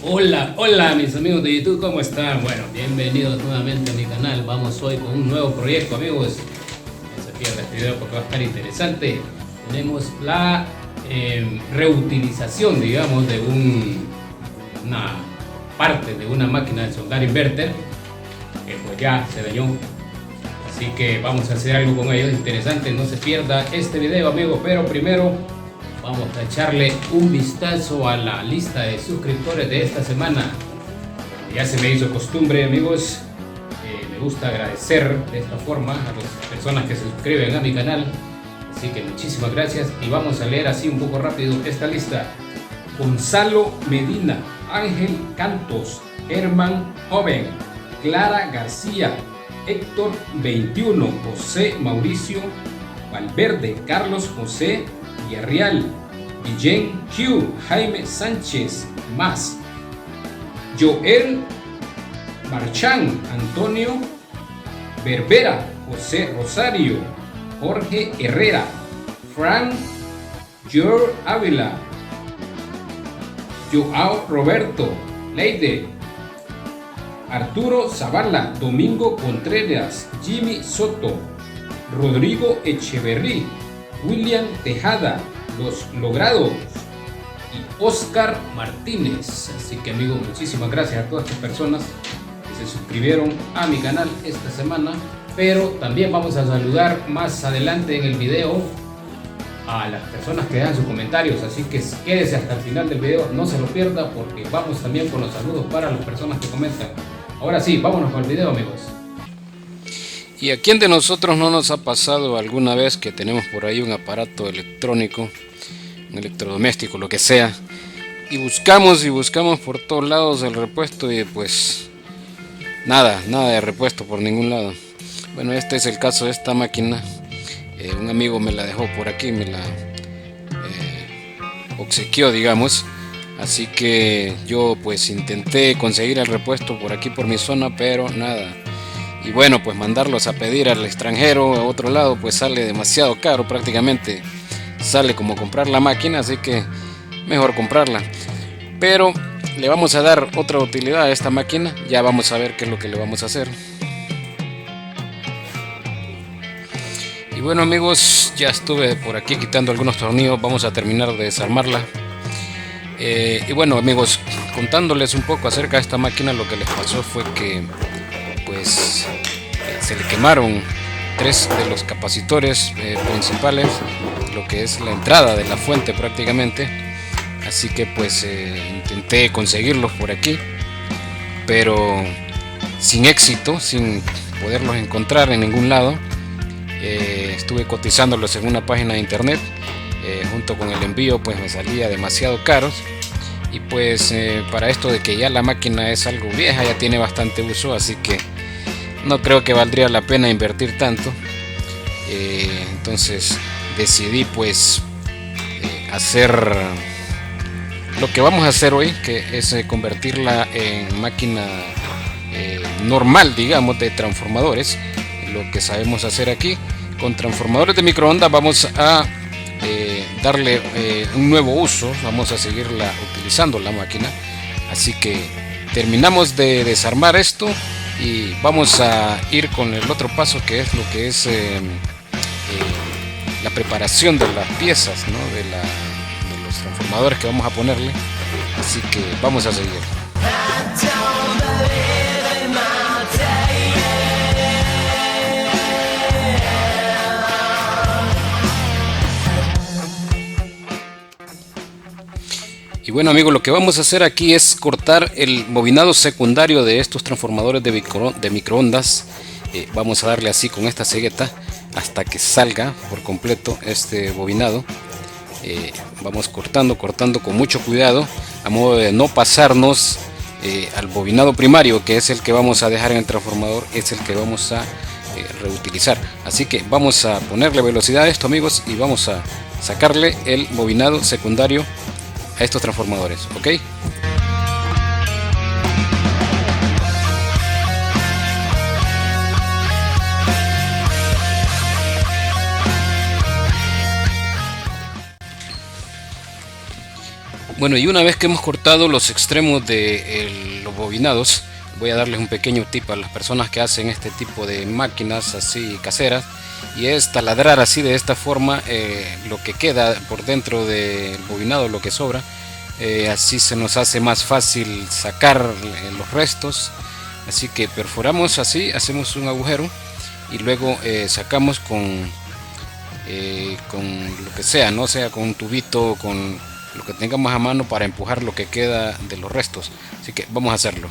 Hola, hola mis amigos de YouTube, ¿cómo están? Bueno, bienvenidos nuevamente a mi canal. Vamos hoy con un nuevo proyecto, amigos. No se pierda este video porque va a estar interesante. Tenemos la reutilización, digamos, de una parte de una máquina de soldar inverter que pues ya se dañó. Así que vamos a hacer algo con ellos interesante. No se pierda este video, amigos. Pero primero vamos a echarle un vistazo a la lista de suscriptores de esta semana. Ya se me hizo costumbre, amigos. Me gusta agradecer de esta forma a las personas que se suscriben a mi canal. Así que muchísimas gracias. Y vamos a leer así un poco rápido esta lista. Gonzalo Medina, Ángel Cantos, Herman Joven, Clara García, Héctor 21, José Mauricio Valverde, Carlos José Villarreal, Guillén Q, Jaime Sánchez, más Joel Marchán, Antonio Berbera, José Rosario, Jorge Herrera, Frank George Ávila, Joao Roberto Leide, Arturo Zavala, Domingo Contreras, Jimmy Soto, Rodrigo Echeverrí, William Tejada, Los Logrados y Oscar Martínez. Así que, amigos, muchísimas gracias a todas estas personas que se suscribieron a mi canal esta semana. Pero también vamos a saludar más adelante en el video a las personas que dejan sus comentarios. Así que quédese hasta el final del video, no se lo pierda, porque vamos también con los saludos para las personas que comentan. Ahora sí, vámonos con el video, amigos. ¿Y a quién de nosotros no nos ha pasado alguna vez que tenemos por ahí un aparato electrónico, un electrodoméstico, lo que sea, y buscamos por todos lados el repuesto y pues nada de repuesto por ningún lado? Bueno, este es el caso de esta máquina. Un amigo me la dejó por aquí, me la obsequió, digamos. Así que yo pues intenté conseguir el repuesto por aquí por mi zona, pero nada. Y bueno, pues mandarlos a pedir al extranjero, a otro lado, pues sale demasiado caro, prácticamente sale como comprar la máquina, así que mejor comprarla. Pero le vamos a dar otra utilidad a esta máquina, ya vamos a ver qué es lo que le vamos a hacer. Y bueno, amigos, ya estuve por aquí quitando algunos tornillos, vamos a terminar de desarmarla. Y bueno, amigos, contándoles un poco acerca de esta máquina, lo que les pasó fue que pues se le quemaron 3 de los capacitores principales, lo que es la entrada de la fuente prácticamente. Así que pues intenté conseguirlos por aquí, pero sin éxito, sin poderlos encontrar en ningún lado. Estuve cotizándolos en una página de internet, junto con el envío pues me salía demasiado caros. Y pues para esto de que ya la máquina es algo vieja, ya tiene bastante uso, así que no creo que valdría la pena invertir tanto. Entonces decidí pues hacer lo que vamos a hacer hoy, que es convertirla en máquina normal, digamos, de transformadores. Lo que sabemos hacer aquí con transformadores de microondas, vamos a darle un nuevo uso, vamos a seguirla utilizando la máquina. Así que terminamos de desarmar esto y vamos a ir con el otro paso, que es lo que es la preparación de las piezas, ¿no? de los transformadores que vamos a ponerle. Así que vamos a seguir. Y bueno, amigos, lo que vamos a hacer aquí es cortar el bobinado secundario de estos transformadores de microondas. Vamos a darle así con esta cegueta hasta que salga por completo este bobinado. Vamos cortando con mucho cuidado, a modo de no pasarnos al bobinado primario, que es el que vamos a dejar en el transformador, es el que vamos a reutilizar. Así que vamos a ponerle velocidad a esto, amigos, y vamos a sacarle el bobinado secundario a estos transformadores, ¿ok? Bueno, y una vez que hemos cortado los extremos de los bobinados, voy a darles un pequeño tip a las personas que hacen este tipo de máquinas así caseras, y es taladrar así de esta forma lo que queda por dentro del bobinado, lo que sobra. Así se nos hace más fácil sacar los restos. Así que perforamos así, hacemos un agujero y luego sacamos con lo que sea, no sea con un tubito, con lo que tengamos a mano para empujar lo que queda de los restos. Así que vamos a hacerlo.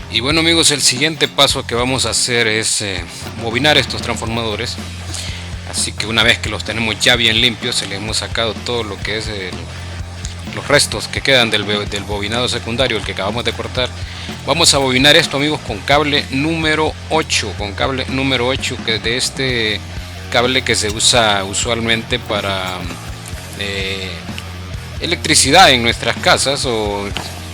Y bueno amigos, el siguiente paso que vamos a hacer es bobinar estos transformadores. Así que una vez que los tenemos ya bien limpios, se les hemos sacado todo lo que es los restos que quedan del bobinado secundario, el que acabamos de cortar. Vamos a bobinar esto amigos con cable número 8, que es de este cable que se usa usualmente para electricidad en nuestras casas o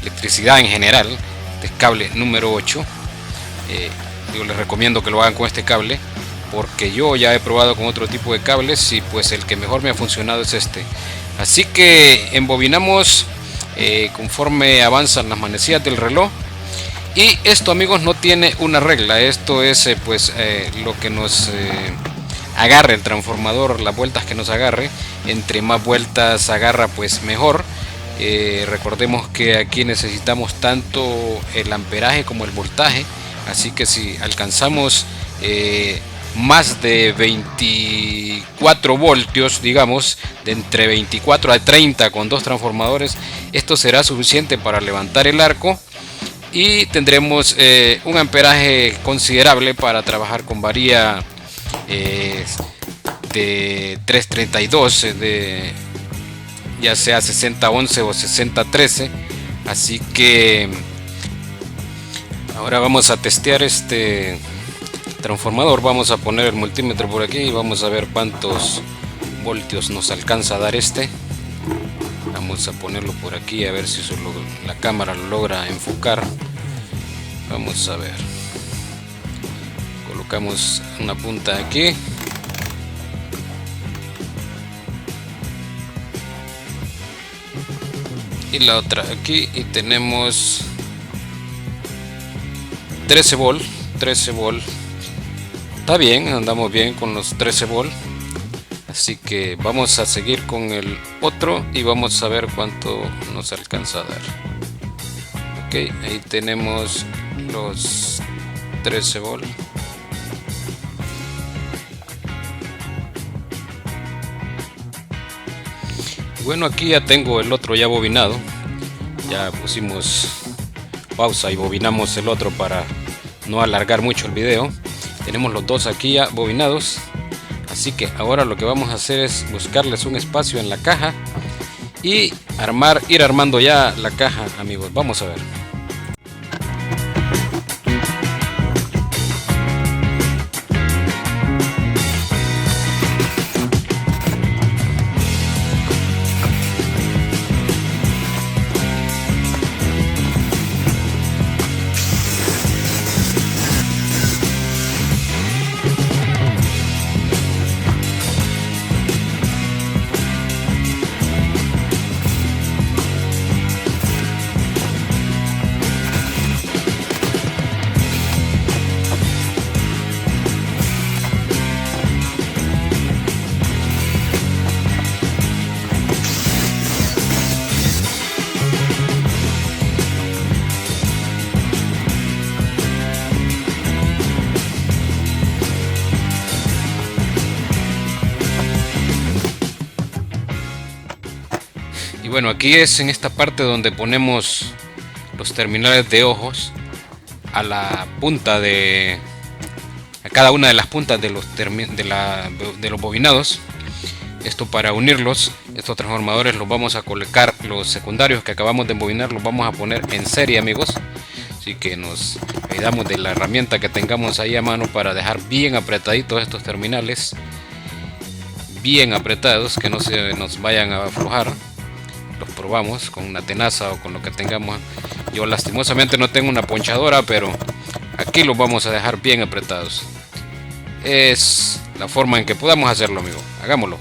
electricidad en general. Este cable número 8. Yo les recomiendo que lo hagan con este cable, porque yo ya he probado con otro tipo de cables y pues el que mejor me ha funcionado es este. Así que embobinamos conforme avanzan las manecillas del reloj. Y esto amigos no tiene una regla, esto es lo que nos agarre el transformador, las vueltas que nos agarre. Entre más vueltas agarra pues mejor. Recordemos que aquí necesitamos tanto el amperaje como el voltaje, así que si alcanzamos más de 24 voltios, digamos de entre 24 a 30 con dos transformadores, esto será suficiente para levantar el arco y tendremos un amperaje considerable para trabajar con varilla de 332 ya sea 6011 o 6013. Así que ahora vamos a testear este transformador. Vamos a poner el multímetro por aquí y vamos a ver cuántos voltios nos alcanza a dar este. Vamos a ponerlo por aquí a ver si la cámara lo logra enfocar. Vamos a ver, colocamos una punta aquí y la otra aquí y tenemos 13 volt. Está bien, andamos bien con los 13 volt. Así que vamos a seguir con el otro y vamos a ver cuánto nos alcanza a dar. Ok, ahí tenemos los 13 volt. Bueno, aquí ya tengo el otro ya bobinado. Ya pusimos pausa y bobinamos el otro para no alargar mucho el video. Tenemos los dos aquí ya bobinados. Así que ahora lo que vamos a hacer es buscarles un espacio en la caja y ir armando ya la caja, amigos. Vamos a ver. Y bueno, aquí es en esta parte donde ponemos los terminales de ojos a la punta a cada una de las puntas de los bobinados. Esto para unirlos, estos transformadores los vamos a colocar, los secundarios que acabamos de bobinar los vamos a poner en serie, amigos. Así que nos ayudamos de la herramienta que tengamos ahí a mano para dejar bien apretaditos estos terminales, bien apretados, que no se nos vayan a aflojar. Los probamos con una tenaza o con lo que tengamos. Yo lastimosamente no tengo una ponchadora, pero aquí los vamos a dejar bien apretados. Es la forma en que podamos hacerlo, amigo. Hagámoslo.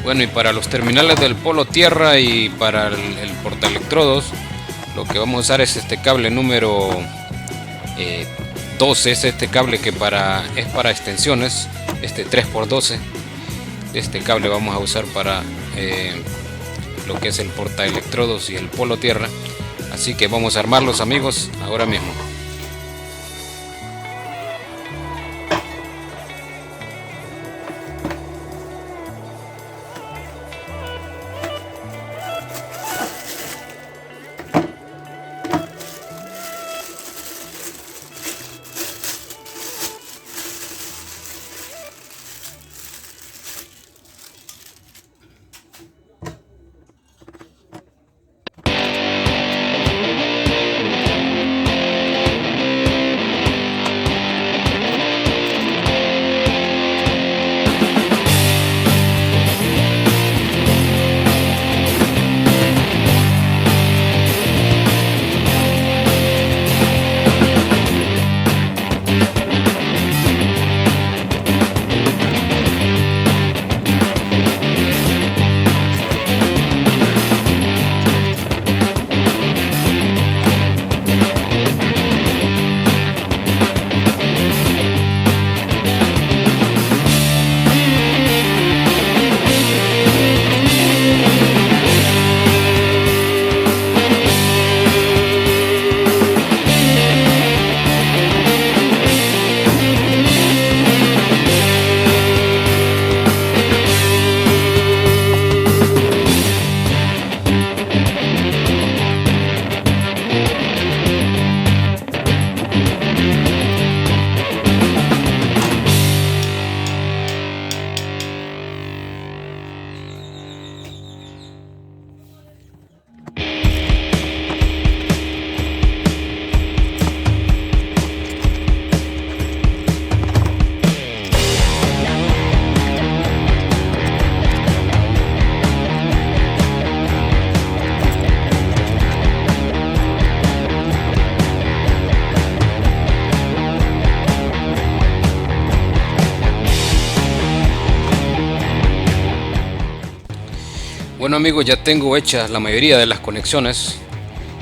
Bueno, y para los terminales del polo tierra y para el portaelectrodos, lo que vamos a usar es este cable número 12, es este cable que es para extensiones, este 3x12. Este cable vamos a usar para lo que es el portaelectrodos y el polo tierra. Así que vamos a armarlos, amigos, ahora mismo. Bueno, amigos, ya tengo hechas la mayoría de las conexiones.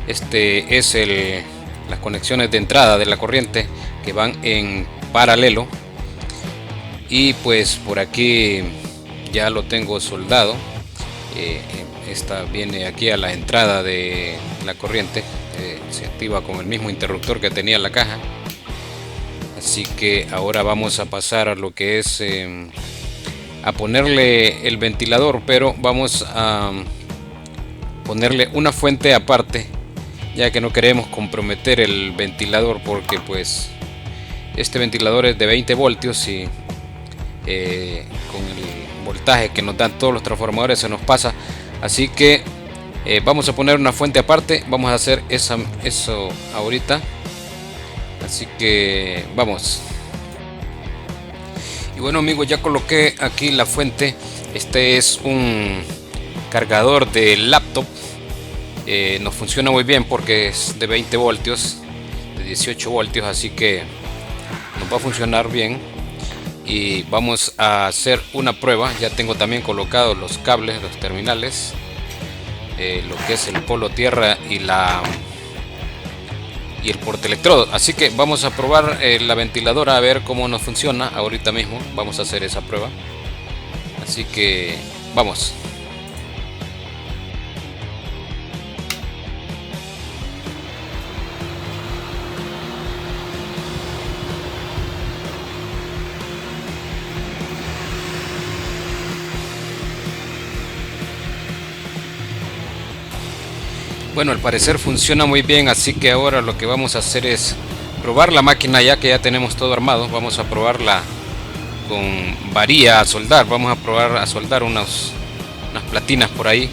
Este es las conexiones de entrada de la corriente que van en paralelo, y pues por aquí ya lo tengo soldado. Esta viene aquí a la entrada de la corriente, se activa con el mismo interruptor que tenía la caja. Así que ahora vamos a pasar a lo que es a ponerle el ventilador, pero vamos a ponerle una fuente aparte, ya que no queremos comprometer el ventilador, porque pues este ventilador es de 20 voltios y con el voltaje que nos dan todos los transformadores se nos pasa. Así que Vamos a poner una fuente aparte, vamos a hacer eso ahorita, así que vamos. Y bueno amigos, ya coloqué aquí la fuente. Este es un cargador de laptop, nos funciona muy bien porque es de 20 voltios, de 18 voltios, así que nos va a funcionar bien. Y vamos a hacer una prueba. Ya tengo también colocados los cables, los terminales, lo que es el polo tierra y el portaelectrodo. Así que vamos a probar la ventiladora a ver cómo nos funciona. Ahorita mismo vamos a hacer esa prueba, así que vamos. Bueno, al parecer funciona muy bien, así que ahora lo que vamos a hacer es probar la máquina. Ya que ya tenemos todo armado, vamos a probarla con varilla a soldar. Vamos a probar a soldar unas platinas por ahí,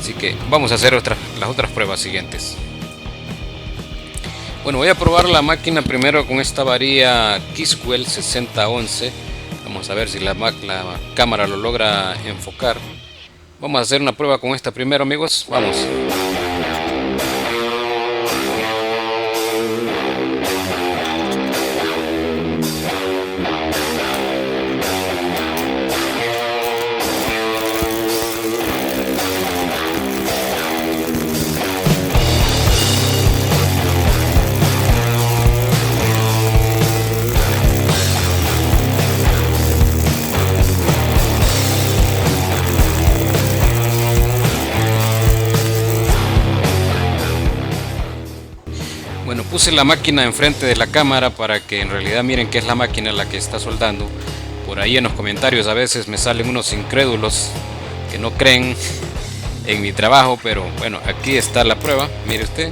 así que vamos a hacer las otras pruebas siguientes. Bueno, voy a probar la máquina primero con esta varilla Kiswell 6011. Vamos a ver si la cámara lo logra enfocar. Vamos a hacer una prueba con esta primero, amigos. Vamos. Bueno, puse la máquina enfrente de la cámara para que en realidad miren que es la máquina la que está soldando. Por ahí en los comentarios a veces me salen unos incrédulos que no creen en mi trabajo, pero bueno, aquí está la prueba. Mire usted,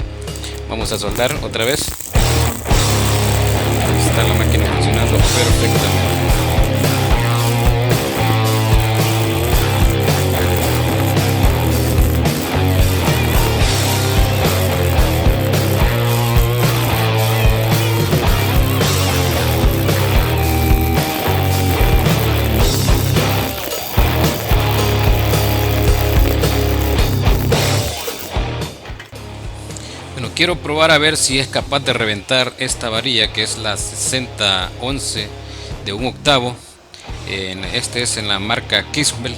vamos a soldar otra vez. Está la máquina funcionando perfectamente. Quiero probar a ver si es capaz de reventar esta varilla, que es la 6011 de 1/8. Este es en la marca Kiswell.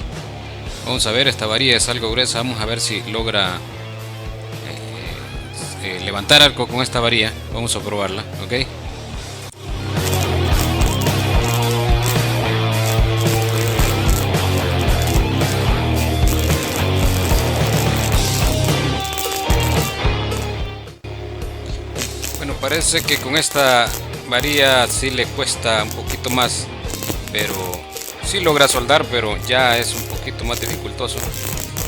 Vamos a ver, esta varilla es algo gruesa. Vamos a ver si logra levantar algo con esta varilla. Vamos a probarla, ¿ok? Parece que con esta varilla sí le cuesta un poquito más, pero sí logra soldar, pero ya es un poquito más dificultoso.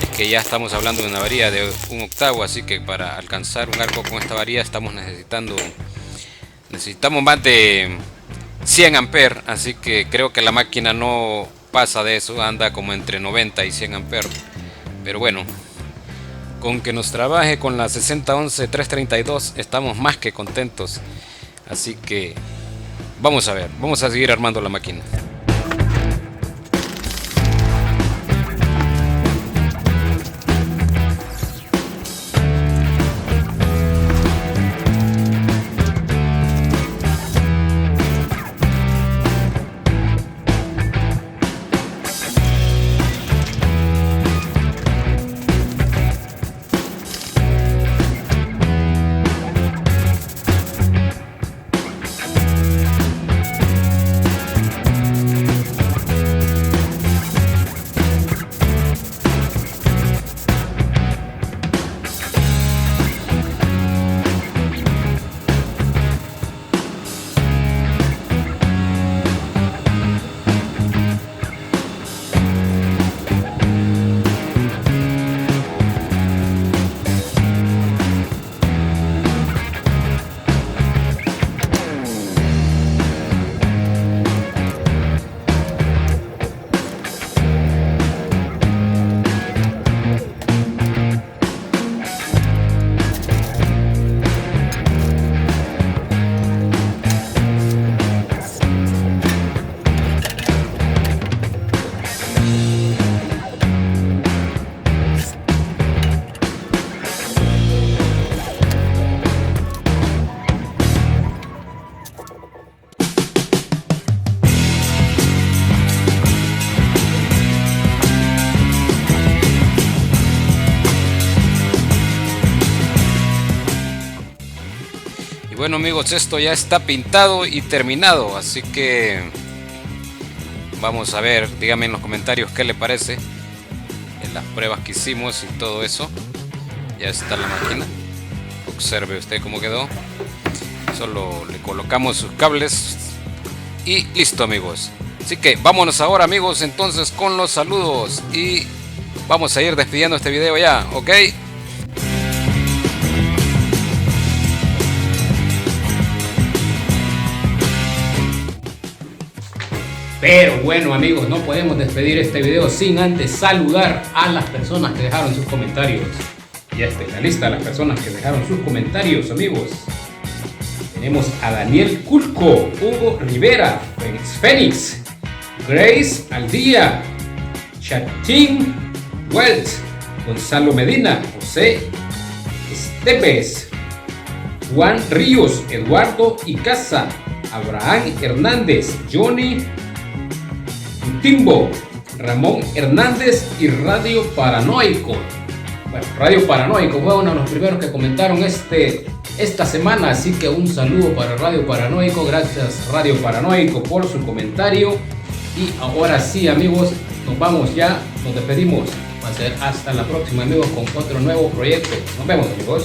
Es que ya estamos hablando de una varilla de 1/8, así que para alcanzar un arco con esta varilla necesitamos más de 100 amperes, así que creo que la máquina no pasa de eso, anda como entre 90 y 100 amperes. Pero bueno, con que nos trabaje con la 6011 332 estamos más que contentos, así que vamos a ver, vamos a seguir armando la máquina. Y bueno amigos, esto ya está pintado y terminado, así que vamos a ver, díganme en los comentarios qué le parece en las pruebas que hicimos y todo eso. Ya está la máquina, observe usted cómo quedó. Solo le colocamos sus cables y listo amigos. Así que vámonos ahora amigos entonces con los saludos y vamos a ir despidiendo este video ya, ¿ok? Pero bueno amigos, no podemos despedir este video sin antes saludar a las personas que dejaron sus comentarios. Ya está en la lista las personas que dejaron sus comentarios amigos. Tenemos a Daniel Culco, Hugo Rivera, Fénix, Grace Aldía, Chatín Welt, Gonzalo Medina, José Estepes, Juan Ríos, Eduardo Icaza, Abraham Hernández, Johnny Timbo, Ramón Hernández y Radio Paranoico. Bueno, Radio Paranoico fue uno de los primeros que comentaron esta semana, así que un saludo para Radio Paranoico. Gracias Radio Paranoico por su comentario. Y ahora sí amigos, nos vamos ya, nos despedimos. Va a ser hasta la próxima amigos con otro nuevo proyecto. Nos vemos amigos.